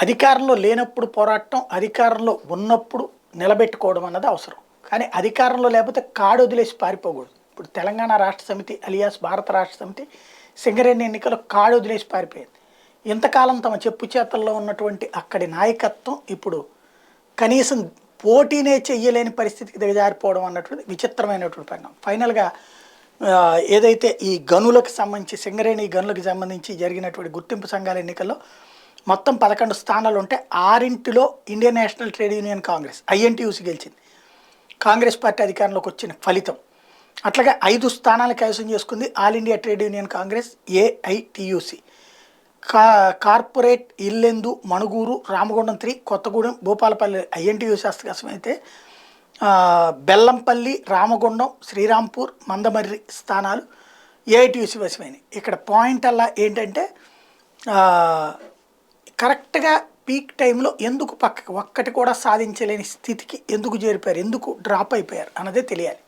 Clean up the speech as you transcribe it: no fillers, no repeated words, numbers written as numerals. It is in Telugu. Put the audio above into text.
అధికారంలో లేనప్పుడు పోరాటం, అధికారంలో ఉన్నప్పుడు నిలబెట్టుకోవడం అన్నది అవసరం. కానీ అధికారంలో లేకపోతే కాడు వదిలేసి పారిపోకూడదు. ఇప్పుడు తెలంగాణ రాష్ట్ర సమితి అలియాస్ భారత రాష్ట్ర సమితి సింగరేణి ఎన్నికల్లో కాడు వదిలేసి పారిపోయింది. ఇంతకాలం తమ చెప్పు చేతల్లో ఉన్నటువంటి అక్కడి నాయకత్వం ఇప్పుడు కనీసం పోటీనే చెయ్యలేని పరిస్థితికి దిగజారిపోవడం అన్నటువంటి విచిత్రమైనటువంటి పరిణామం. ఫైనల్గా ఏదైతే ఈ గనులకు సంబంధించి సింగరేణి గనులకు సంబంధించి జరిగినటువంటి గుర్తింపు సంఘాల ఎన్నికల్లో మొత్తం 11 స్థానాలు ఉంటే 6 Indian national trade union Congress INTUC గెలిచింది. కాంగ్రెస్ పార్టీ అధికారంలోకి వచ్చిన ఫలితం. అట్లాగే 5 స్థానాలు కైవసం చేసుకుంది all India trade union congress AITUC. Corporate Yellandu, Manuguru, Ramagundam 3, Kothagudem, Bhupalpalli INTUC హస్తకసం అయితే బెల్లంపల్లి, రామగుండం, శ్రీరాంపూర్, మందమర్రి స్థానాలు ఏఐటియూసీ వశమైనవి. ఇక్కడ పాయింట్ అలా ఏంటంటే కరెక్ట్గా పీక్ టైంలో ఎందుకు పక్కకి ఒక్కటి కూడా సాధించలేని స్థితికి ఎందుకు చేరిపోయారు, ఎందుకు డ్రాప్ అయిపోయారు అన్నదే తెలియాలి.